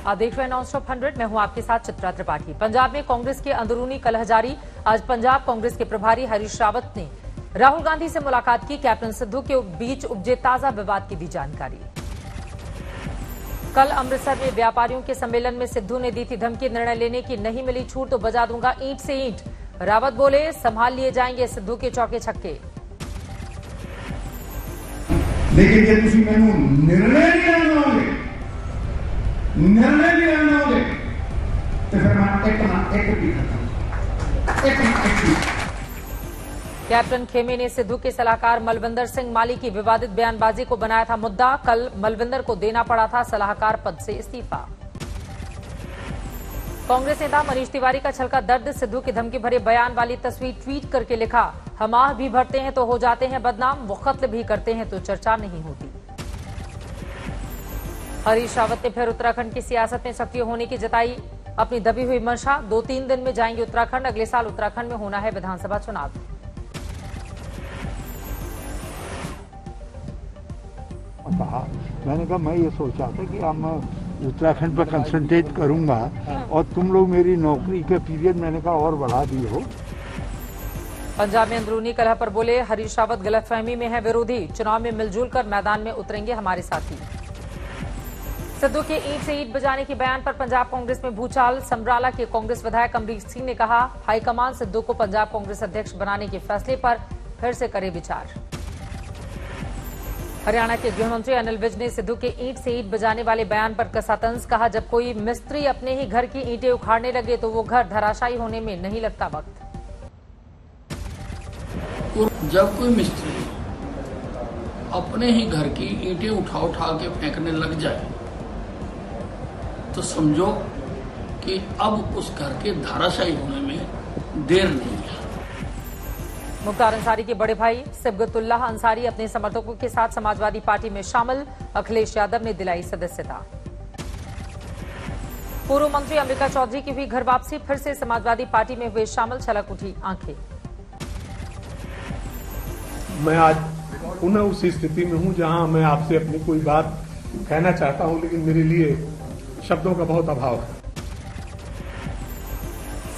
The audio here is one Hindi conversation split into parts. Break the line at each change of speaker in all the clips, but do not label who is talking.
आप देख रहे हैं नॉनस्टॉप 100। मैं हूं आपके साथ चित्रा त्रिपाठी। पंजाब में कांग्रेस की अंदरूनी कलह जारी। आज पंजाब कांग्रेस के प्रभारी हरीश रावत ने राहुल गांधी से मुलाकात की। कैप्टन सिद्धू के बीच उपजे ताजा विवाद की दी जानकारी। कल अमृतसर में व्यापारियों के सम्मेलन में सिद्धू ने दी थी धमकी, निर्णय लेने की नहीं मिली छूट तो बजा दूंगा ईंट से ईंट। रावत बोले, संभाल लिए जाएंगे सिद्धू के चौके छक्के।
लेकिन जे तुसी मैनू निर्णय नहीं लेना होगे तो फिर मैं एक भी खत्म।
कैप्टन खेमे ने सिद्धू के सलाहकार मलविंदर सिंह माली की विवादित बयानबाजी को बनाया था मुद्दा। कल मलविंदर को देना पड़ा था सलाहकार पद से इस्तीफा। कांग्रेस नेता मनीष तिवारी का छलका दर्द, सिद्धू की धमकी भरे बयान वाली तस्वीर ट्वीट करके लिखा, हम आह भी भरते हैं तो हो जाते हैं बदनाम, वो कत्ल भी करते हैं तो चर्चा नहीं होती। हरीश रावत ने फिर उत्तराखंड की सियासत में सक्रिय होने की जताई अपनी दबी हुई मंशा। 2-3 दिन में जाएंगे उत्तराखंड। अगले साल उत्तराखंड में होना है विधानसभा चुनाव।
मैंने कहा मैं ये सोचा था कि हम उत्तराखंड पर कंसंट्रेट करूंगा और तुम लोग मेरी नौकरी के पीरियड मैंने कहा और बढ़ा दी हो।
पंजाब में अंदरूनी कलह पर बोले हरीश रावत, गलतफहमी में है विरोधी, चुनाव में मिलजुल कर मैदान में उतरेंगे हमारे साथी। सिद्धू के ईंट से ईंट बजाने के बयान पर पंजाब कांग्रेस में भूचाल। समराला के कांग्रेस विधायक अमरीक सिंह ने कहा, हाईकमान सिद्धू को पंजाब कांग्रेस अध्यक्ष बनाने के फैसले पर फिर से करे विचार। हरियाणा के गृह मंत्री अनिल विज ने सिद्धू के ईंट से ईंट बजाने वाले बयान पर कसा तंज। कहा, जब कोई मिस्त्री अपने ही घर की ईंटें उखाड़ने लगे तो वो घर धराशायी होने में नहीं लगता वक्त।
जब कोई मिस्त्री अपने ही घर की ईंटें उठा के फेंकने लग जाए तो समझो कि अब उस घर के धराशायी होने में देर नहीं है।
मुख्तार अंसारी के बड़े भाई सिबगतुल्लाह अंसारी अपने समर्थकों के साथ समाजवादी पार्टी में शामिल। अखिलेश यादव ने दिलाई सदस्यता। पूर्व मंत्री अम्बिका चौधरी की हुई घर वापसी, फिर से समाजवादी पार्टी में हुए शामिल। छलक उठी आंखें।
मैं आज पुनः उसी स्थिति में हूं जहां मैं आपसे अपनी कोई बात कहना चाहता हूं, लेकिन मेरे लिए शब्दों का बहुत अभाव है।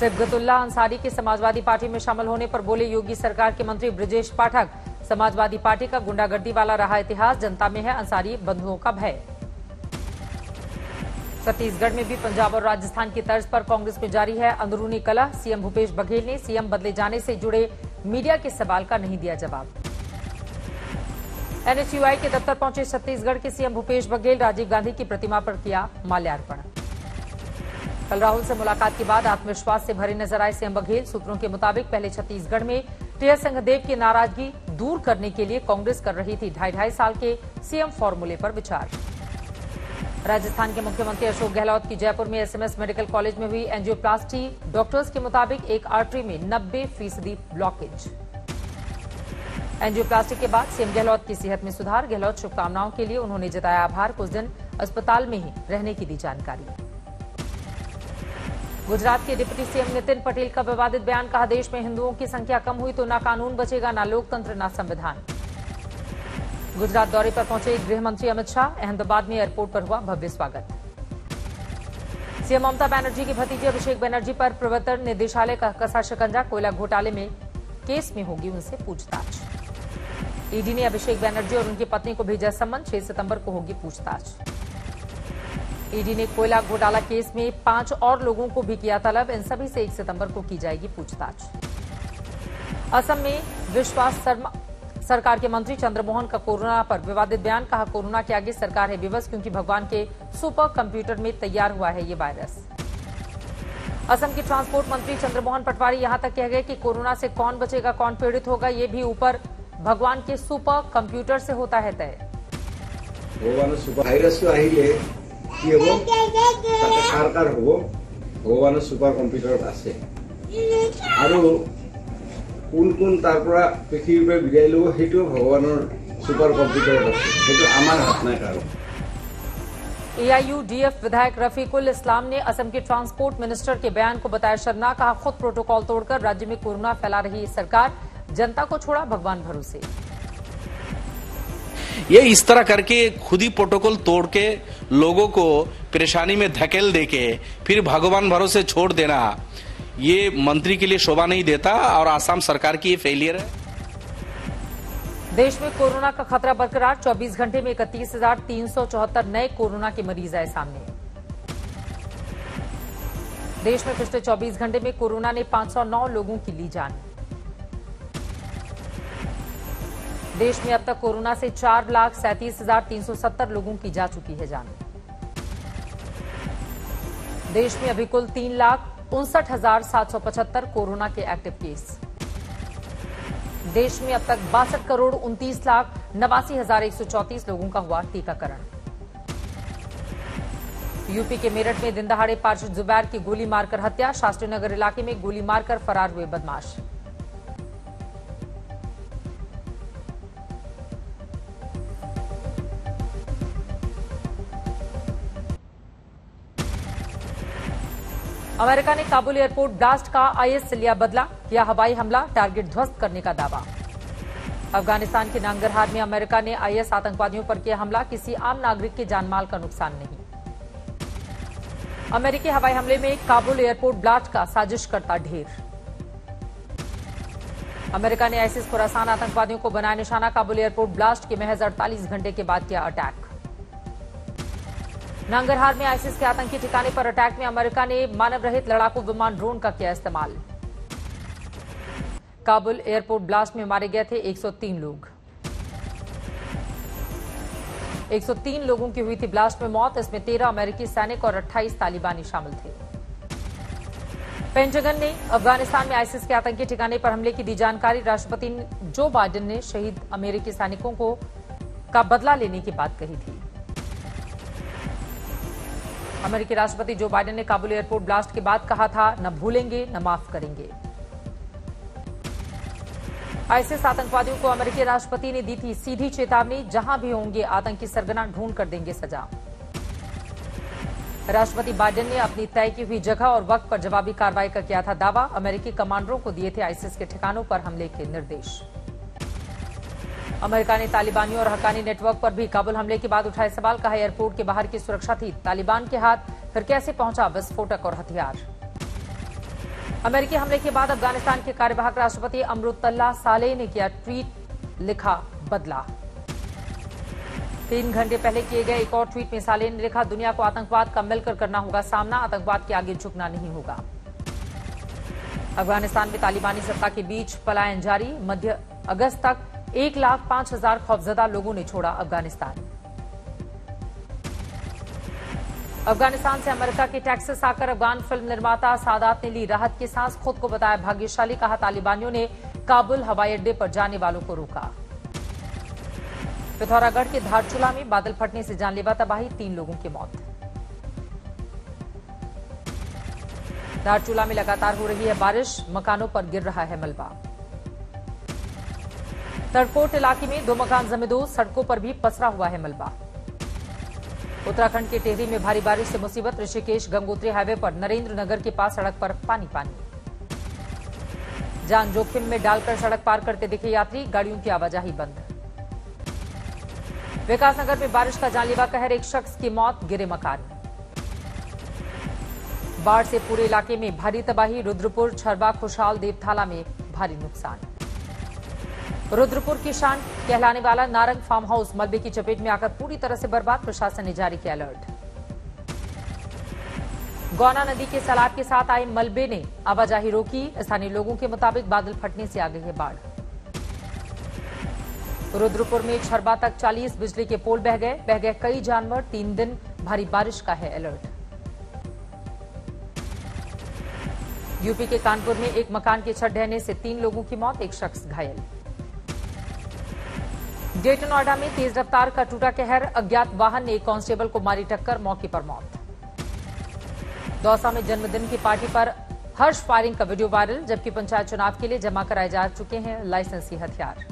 सिबगतुल्लाह अंसारी के समाजवादी पार्टी में शामिल होने पर बोले योगी सरकार के मंत्री ब्रजेश पाठक, समाजवादी पार्टी का गुंडागर्दी वाला रहा इतिहास, जनता में है अंसारी बंधुओं का भय। छत्तीसगढ़ में भी पंजाब और राजस्थान की तर्ज पर कांग्रेस में जारी है अंदरूनी कलह। सीएम भूपेश बघेल ने सीएम बदले जाने से जुड़े मीडिया के सवाल का नहीं दिया जवाब। एनएचयूआई के दफ्तर पहुंचे छत्तीसगढ़ के सीएम भूपेश बघेल, राजीव गांधी की प्रतिमा पर किया माल्यार्पण। कल राहुल से मुलाकात के बाद आत्मविश्वास से भरे नजर आए सीएम बघेल। सूत्रों के मुताबिक पहले छत्तीसगढ़ में टीएस सिंहदेव की नाराजगी दूर करने के लिए कांग्रेस कर रही थी 2.5 साल के सीएम फॉर्मूले पर विचार। राजस्थान के मुख्यमंत्री अशोक गहलोत की जयपुर में एसएमएस मेडिकल कॉलेज में हुई एंजियोप्लास्टी। डॉक्टर्स के मुताबिक एक आर्टरी में 90% ब्लॉकेज। एंजियोप्लास्टी के बाद सीएम गहलोत की सेहत में सुधार। गहलोत शुभकामनाओं के लिए उन्होंने जताया आभार। कुछ दिन अस्पताल में ही रहने की दी जानकारी। गुजरात के डिप्टी सीएम नितिन पटेल का विवादित बयान। कहा, देश में हिंदुओं की संख्या कम हुई तो ना कानून बचेगा, ना लोकतंत्र, ना संविधान। गुजरात दौरे पर पहुंचे गृह मंत्री अमित शाह। अहमदाबाद में एयरपोर्ट पर हुआ भव्य स्वागत। सीएम ममता बनर्जी के भतीजे अभिषेक बनर्जी पर प्रवर्तन निदेशालय का कसा शिकंजा। कोयला घोटाले में केस में होगी उनसे पूछताछ। ईडी ने अभिषेक बनर्जी और उनकी पत्नी को भेजा सम्मन। 6 सितंबर को होगी पूछताछ। ईडी ने कोयला घोटाला केस में 5 और लोगों को भी किया तलब। इन सभी से 1 सितंबर को की जाएगी पूछताछ। असम में विश्वास सरकार के मंत्री चंद्रमोहन का कोरोना पर विवादित बयान। कहा, कोरोना के आगे सरकार है बेबस क्योंकि भगवान के सुपर कंप्यूटर में तैयार हुआ है ये वायरस। असम के ट्रांसपोर्ट मंत्री चंद्रमोहन पटवारी यहां तक कह गए कि कोरोना से कौन बचेगा, कौन पीड़ित होगा, ये भी ऊपर भगवान के सुपर कंप्यूटर से होता है तय।
सरकार हब भगवान सुपार कम्पिउटार आसे কোন কোন তাৰ পৰা পৃথিৱীৰ পৰা বিদায় ল'ব সেইটো ভগৱানৰ সুপাৰ কম্পিউটাৰত আছে, সেইটো আমাৰ হাত নাই কাৰো।
एआईयूडीएफ विधायक रफीकुल इस्लाम ने असम के ट्रांसपोर्ट मिनिस्टर के बयान को बताया शर्मनाक। कहा, खुद प्रोटोकॉल तोड़कर राज्य में कोरोना फैला रही सरकार, जनता को छोड़ा भगवान भरोसे।
ये इस तरह करके खुद ही प्रोटोकॉल तोड़ के लोगों को परेशानी में धकेल देके फिर भगवान भरोसे छोड़ देना, ये मंत्री के लिए शोभा नहीं देता और आसाम सरकार की ये फेलियर है।
देश में कोरोना का खतरा बरकरार, 24 घंटे में 31,374 नए कोरोना के मरीज आए सामने। देश में पिछले 24 घंटे में कोरोना ने 509 लोगों की ली जान। देश में अब तक कोरोना से 4,37,370 लोगों की जा चुकी है जान। देश में अभी कुल 3,59,775 कोरोना के एक्टिव केस। देश में अब तक 62,29,89,134 लोगों का हुआ टीकाकरण। यूपी के मेरठ में दिन दहाड़े पार्षद जुबैर की गोली मारकर हत्या, शास्त्री नगर इलाके में गोली मारकर फरार हुए बदमाश। अमेरिका ने काबुल एयरपोर्ट ब्लास्ट का आईएस से लिया बदला, किया हवाई हमला, टारगेट ध्वस्त करने का दावा। अफगानिस्तान के नांगरहार में अमेरिका ने आईएस आतंकवादियों पर किया हमला, किसी आम नागरिक के जानमाल का नुकसान नहीं। अमेरिकी हवाई हमले में काबुल एयरपोर्ट ब्लास्ट का साजिशकर्ता ढेर। अमेरिका ने आईसिस खुरासान आतंकवादियों को बनाया निशाना, काबुल एयरपोर्ट ब्लास्ट के महज 48 घंटे के बाद किया अटैक। नांगरहार में आईसिस के आतंकी ठिकाने पर अटैक में अमेरिका ने मानव रहित लड़ाकू विमान ड्रोन का किया इस्तेमाल। काबुल एयरपोर्ट ब्लास्ट में मारे गए थे 103 लोग। 103 लोगों की हुई थी ब्लास्ट में मौत, इसमें 13 अमेरिकी सैनिक और 28 तालिबानी शामिल थे। पेंटागन ने अफगानिस्तान में आईसिस के आतंकी ठिकाने पर हमले की दी जानकारी। राष्ट्रपति जो बाइडेन ने शहीद अमेरिकी सैनिकों का बदला लेने की बात कही थी। अमेरिकी राष्ट्रपति जो बाइडेन ने काबुल एयरपोर्ट ब्लास्ट के बाद कहा था, न भूलेंगे न माफ करेंगे। आईसिस आतंकवादियों को अमेरिकी राष्ट्रपति ने दी थी सीधी चेतावनी, जहां भी होंगे आतंकी सरगना ढूंढ कर देंगे सजा। राष्ट्रपति बाइडेन ने अपनी तय की हुई जगह और वक्त पर जवाबी कार्रवाई का किया था दावा। अमेरिकी कमांडरों को दिए थे आईसिस के ठिकानों पर हमले के निर्देश। अमेरिका ने तालिबानियों और हक्कानी नेटवर्क पर भी काबुल हमले के बाद उठाए सवाल, कहा एयरपोर्ट के बाहर की सुरक्षा थी तालिबान के हाथ, फिर कैसे पहुंचा विस्फोटक और हथियार। अमेरिकी हमले के बाद अफगानिस्तान के कार्यवाहक राष्ट्रपति अमरुतल्लाह सालेह ने किया ट्वीट, लिखा बदला। 3 घंटे पहले किए गए एक और ट्वीट में सालेह ने लिखा, दुनिया को आतंकवाद का मिलकर करना होगा सामना, आतंकवाद के आगे झुकना नहीं होगा। अफगानिस्तान में तालिबानी सत्ता के बीच पलायन जारी, मध्य अगस्त तक 1,05,000 खौफजदा लोगों ने छोड़ा अफगानिस्तान। अफगानिस्तान से अमेरिका के टेक्सास आकर अफगान फिल्म निर्माता सादात ने ली राहत की सांस, खुद को बताया भाग्यशाली, कहा तालिबानियों ने काबुल हवाई अड्डे पर जाने वालों को रोका। पिथौरागढ़ के धारचूला में बादल फटने से जानलेवा तबाही, 3 लोगों की मौत। धारचूला में लगातार हो रही है बारिश, मकानों पर गिर रहा है मलबा। तड़कोट इलाके में 2 मकान जमींदोज, सड़कों पर भी पसरा हुआ है मलबा। उत्तराखंड के टिहरी में भारी बारिश से मुसीबत, ऋषिकेश गंगोत्री हाईवे पर नरेंद्र नगर के पास सड़क पर पानी पानी। जान जोखिम में डालकर सड़क पार करते दिखे यात्री, गाड़ियों की आवाजाही बंद। विकासनगर में बारिश का जानलेवा कहर, एक शख्स की मौत, गिरे मकान। बाढ़ से पूरे इलाके में भारी तबाही, रुद्रपुर, छरबा, खुशहाल, देवथाला में भारी नुकसान। रुद्रपुर की शान कहलाने वाला नारंग फार्म हाउस मलबे की चपेट में आकर पूरी तरह से बर्बाद, प्रशासन ने जारी किया अलर्ट। गौना नदी के सैलाब के साथ आए मलबे ने आवाजाही रोकी, स्थानीय लोगों के मुताबिक बादल फटने से आ गई है बाढ़। रुद्रपुर में छरबा तक 40 बिजली के पोल बह गए कई जानवर, 3 दिन भारी बारिश का है अलर्ट। यूपी के कानपुर में एक मकान की छत ढहने से 3 लोगों की मौत, एक शख्स घायल। ग्रेटर नोएडा में तेज रफ्तार का टूटा कहर, अज्ञात वाहन ने एक कांस्टेबल को मारी टक्कर, मौके पर मौत। दौसा में जन्मदिन की पार्टी पर हर्ष फायरिंग का वीडियो वायरल, जबकि पंचायत चुनाव के लिए जमा कराए जा चुके हैं लाइसेंसी हथियार।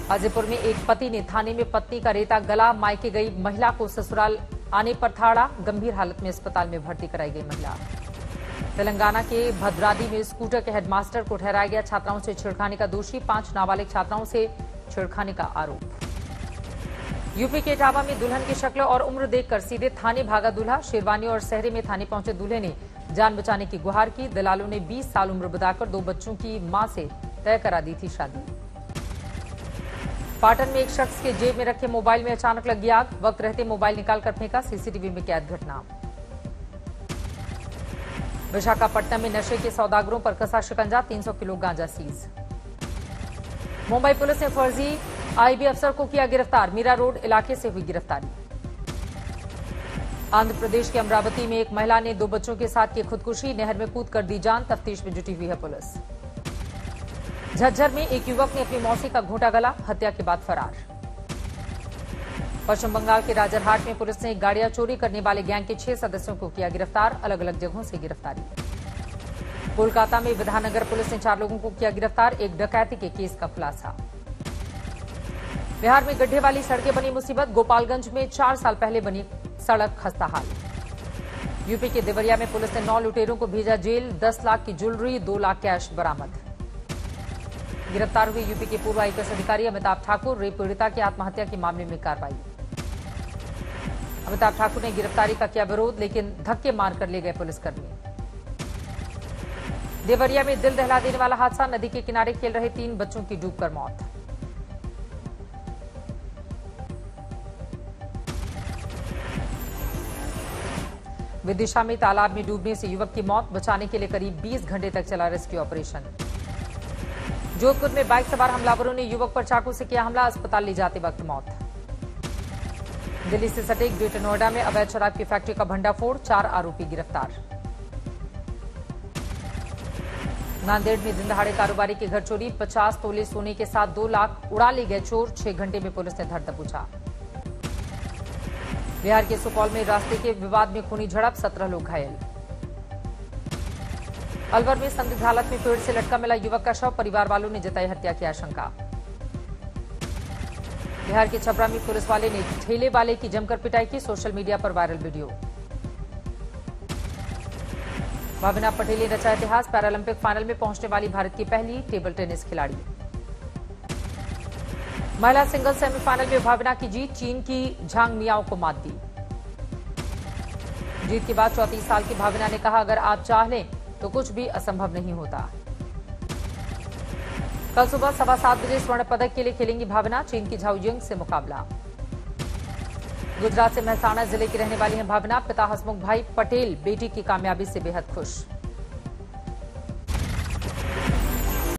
हाजीपुर में एक पति ने थाने में पत्नी का रेता गला, मायके गई महिला को ससुराल आने पर थाड़ा, गंभीर हालत में अस्पताल में भर्ती कराई गई महिला। तेलंगाना के भद्रादी में स्कूटर के हेडमास्टर को ठहराया गया छात्राओं से छेड़खानी का दोषी, 5 नाबालिग छात्राओं से छेड़खानी का आरोप। यूपी के इटावा में दुल्हन की शक्ल और उम्र देखकर सीधे थाने भागा दूल्हा। शेरवानी और सहरे में थाने पहुंचे दूल्हे ने जान बचाने की गुहार की। दलालों ने 20 साल उम्र बताकर 2 बच्चों की मां से तय करा दी थी शादी। पाटन में एक शख्स के जेब में रखे मोबाइल में अचानक लगी आग। वक्त रहते मोबाइल निकालकर फेंका। सीसीटीवी में कैद घटना। विशाखापट्टनम में नशे के सौदागरों पर कसा शिकंजा। 300 किलो गांजा सीज। मुंबई पुलिस ने फर्जी आईबी अफसर को किया गिरफ्तार। मीरा रोड इलाके से हुई गिरफ्तारी। आंध्र प्रदेश के अमरावती में एक महिला ने 2 बच्चों के साथ की खुदकुशी। नहर में कूद कर दी जान। तफ्तीश में जुटी हुई है पुलिस। झज्जर में एक युवक ने अपनी मौसी का घोंटा गला। हत्या के बाद फरार। पश्चिम बंगाल के राजरहाट में पुलिस ने गाड़ियां चोरी करने वाले गैंग के 6 सदस्यों को किया गिरफ्तार। अलग अलग जगहों से गिरफ्तारी। कोलकाता में विधाननगर पुलिस ने 4 लोगों को किया गिरफ्तार। एक डकैती के केस का खुलासा। बिहार में गड्ढे वाली सड़कें बनी मुसीबत। गोपालगंज में 4 साल पहले बनी सड़क खस्ताहाल। यूपी के देवरिया में पुलिस ने 9 लुटेरों को भेजा जेल। 10 लाख की ज्वेलरी, 2 लाख कैश बरामद। गिरफ्तार हुए यूपी के पूर्व आईपीएस अधिकारी अमिताभ ठाकुर। रेप पीड़िता की आत्महत्या के मामले में कार्रवाई। अमिताभ ठाकुर ने गिरफ्तारी का किया विरोध, लेकिन धक्के मारकर ले गए पुलिसकर्मी। देवरिया में दिल दहला देने वाला हादसा। नदी के किनारे खेल रहे 3 बच्चों की डूबकर मौत। विदिशा में तालाब में डूबने से युवक की मौत। बचाने के लिए करीब 20 घंटे तक चला रेस्क्यू ऑपरेशन। जोधपुर में बाइक सवार हमलावरों ने युवक पर चाकू से किया हमला। अस्पताल ले जाते वक्त मौत। दिल्ली से सटे ग्रेटर नोएडा में अवैध शराब की फैक्ट्री का भंडाफोड़। 4 आरोपी गिरफ्तार। नांदेड़ में दिन दहाड़े कारोबारी की घर चोरी। 50 तोले सोने के साथ 2 लाख उड़ा ले गए चोर। 6 घंटे में पुलिस ने धर दबोचा। बिहार के सुपौल में रास्ते के विवाद में खूनी झड़प। 17 लोग घायल। अलवर में संदिग्ध हालत में पेड़ से लटका मिला युवक का शव। परिवार वालों ने जताई हत्या की आशंका। बिहार के छपरा में पुलिस वाले ने ठेले वाले की जमकर पिटाई की। सोशल मीडिया पर वायरल वीडियो। भावना पटेल ने रचा इतिहास। पैरालंपिक फाइनल में पहुंचने वाली भारत की पहली टेबल टेनिस खिलाड़ी। महिला सिंगल्स सेमीफाइनल में भावना की जीत। चीन की झांग मियाओ को मात दी। जीत के बाद 34 साल की भावना ने कहा, अगर आप चाह लें तो कुछ भी असंभव नहीं होता। कल सुबह 7:15 बजे स्वर्ण पदक के लिए खेलेंगी भावना। चीन की झाओ यिंग से मुकाबला। गुजरात से मेहसाणा जिले की रहने वाली हैं भावना। पिता हसमुख भाई पटेल बेटी की कामयाबी से बेहद खुश।